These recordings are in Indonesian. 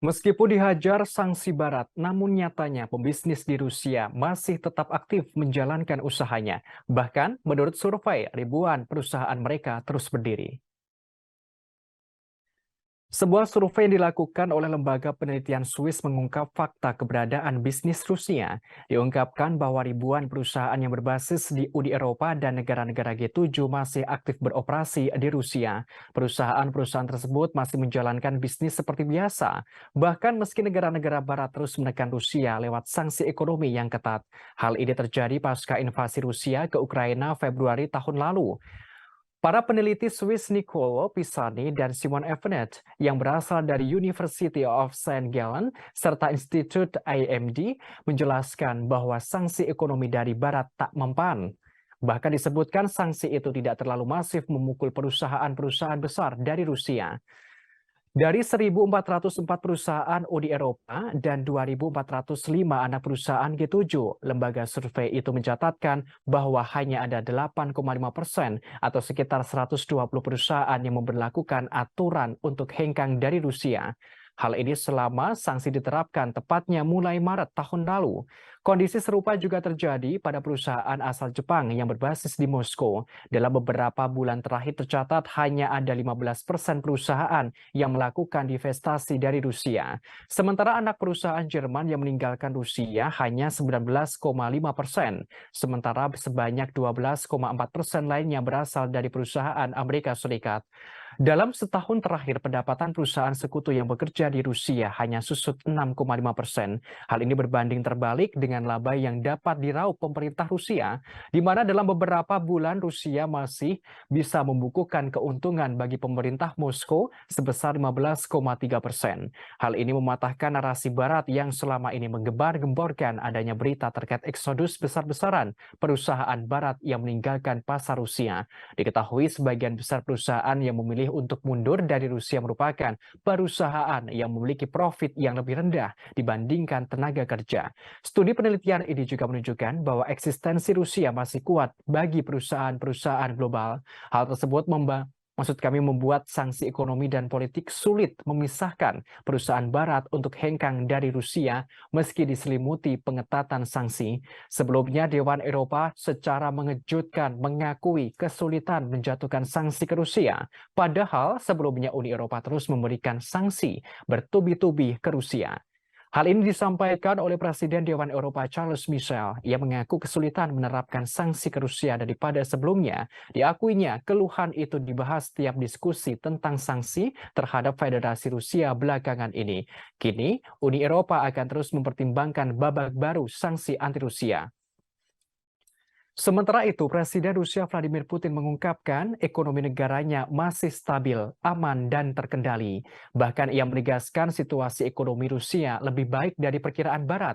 Meskipun dihajar sanksi barat, namun nyatanya pembisnis di Rusia masih tetap aktif menjalankan usahanya. Bahkan menurut survei, ribuan perusahaan mereka terus berdiri. Sebuah survei yang dilakukan oleh lembaga penelitian Swiss mengungkap fakta keberadaan bisnis Rusia. Diungkapkan bahwa ribuan perusahaan yang berbasis di Uni Eropa dan negara-negara G7 masih aktif beroperasi di Rusia. Perusahaan-perusahaan tersebut masih menjalankan bisnis seperti biasa. Bahkan meski negara-negara barat terus menekan Rusia lewat sanksi ekonomi yang ketat. Hal ini terjadi pasca invasi Rusia ke Ukraina Februari tahun lalu. Para peneliti Swiss Niccolò Pisani dan Simon Evenet yang berasal dari University of St. Gallen serta Institute IMD menjelaskan bahwa sanksi ekonomi dari Barat tak mempan. Bahkan disebutkan sanksi itu tidak terlalu masif memukul perusahaan-perusahaan besar dari Rusia. Dari 1.404 perusahaan Uni Eropa dan 2.405 anak perusahaan G7, lembaga survei itu mencatatkan bahwa hanya ada 8,5% atau sekitar 120 perusahaan yang memberlakukan aturan untuk hengkang dari Rusia. Hal ini selama sanksi diterapkan tepatnya mulai Maret tahun lalu. Kondisi serupa juga terjadi pada perusahaan asal Jepang yang berbasis di Moskow. Dalam beberapa bulan terakhir tercatat hanya ada 15% perusahaan yang melakukan divestasi dari Rusia. Sementara anak perusahaan Jerman yang meninggalkan Rusia hanya 19,5%. Sementara sebanyak 12,4% lainnya berasal dari perusahaan Amerika Serikat. Dalam setahun terakhir, pendapatan perusahaan sekutu yang bekerja di Rusia hanya susut 6,5%. Hal ini berbanding terbalik dengan laba yang dapat diraup pemerintah Rusia, di mana dalam beberapa bulan Rusia masih bisa membukukan keuntungan bagi pemerintah Moskow sebesar 15,3%. Hal ini mematahkan narasi Barat yang selama ini menggembar-gemborkan adanya berita terkait eksodus besar-besaran perusahaan Barat yang meninggalkan pasar Rusia. Diketahui sebagian besar perusahaan yang memilih untuk mundur dari Rusia merupakan perusahaan yang memiliki profit yang lebih rendah dibandingkan tenaga kerja. Studi penelitian ini juga menunjukkan bahwa eksistensi Rusia masih kuat bagi perusahaan-perusahaan global. Hal tersebut membuat sanksi ekonomi dan politik sulit memisahkan perusahaan Barat untuk hengkang dari Rusia meski diselimuti pengetatan sanksi. Sebelumnya, Dewan Eropa secara mengejutkan mengakui kesulitan menjatuhkan sanksi ke Rusia. Padahal sebelumnya Uni Eropa terus memberikan sanksi bertubi-tubi ke Rusia. Hal ini disampaikan oleh Presiden Dewan Eropa Charles Michel. Ia mengaku kesulitan menerapkan sanksi ke Rusia daripada sebelumnya. Diakuinya, keluhan itu dibahas setiap diskusi tentang sanksi terhadap Federasi Rusia belakangan ini. Kini, Uni Eropa akan terus mempertimbangkan babak baru sanksi anti-Rusia. Sementara itu, Presiden Rusia Vladimir Putin mengungkapkan ekonomi negaranya masih stabil, aman, dan terkendali. Bahkan ia menegaskan situasi ekonomi Rusia lebih baik dari perkiraan Barat.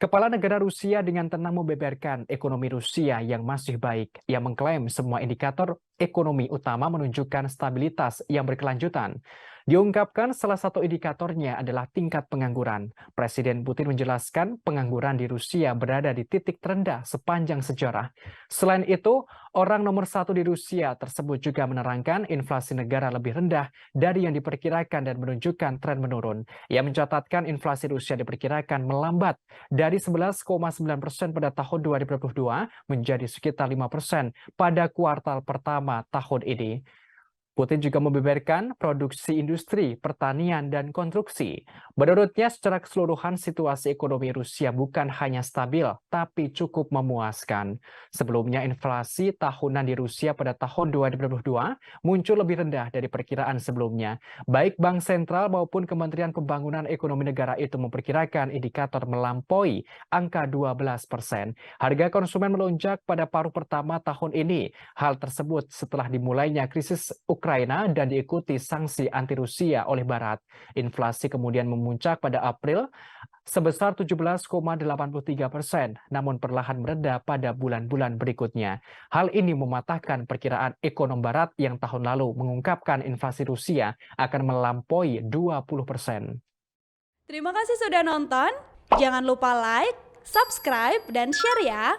Kepala negara Rusia dengan tenang membeberkan ekonomi Rusia yang masih baik. Ia mengklaim semua indikator ekonomi utama menunjukkan stabilitas yang berkelanjutan. Diungkapkan salah satu indikatornya adalah tingkat pengangguran. Presiden Putin menjelaskan pengangguran di Rusia berada di titik terendah sepanjang sejarah. Selain itu, orang nomor satu di Rusia tersebut juga menerangkan inflasi negara lebih rendah dari yang diperkirakan dan menunjukkan tren menurun. Ia mencatatkan inflasi Rusia diperkirakan melambat dari 11,9% pada tahun 2022 menjadi sekitar 5% pada kuartal pertama tahun ini. Putin juga membeberkan produksi industri, pertanian, dan konstruksi. Menurutnya, secara keseluruhan situasi ekonomi Rusia bukan hanya stabil, tapi cukup memuaskan. Sebelumnya, inflasi tahunan di Rusia pada tahun 2022 muncul lebih rendah dari perkiraan sebelumnya. Baik Bank Sentral maupun Kementerian Pembangunan Ekonomi Negara itu memperkirakan indikator melampaui angka 12%. Harga konsumen melonjak pada paruh pertama tahun ini. Hal tersebut setelah dimulainya krisis Ukraina dan diikuti sanksi anti-Rusia oleh Barat. Inflasi kemudian memuncak pada April sebesar 17,83%, namun perlahan mereda pada bulan-bulan berikutnya. Hal ini mematahkan perkiraan ekonom Barat yang tahun lalu mengungkapkan inflasi Rusia akan melampaui 20%. Terima kasih sudah nonton. Jangan lupa like, subscribe, dan share ya.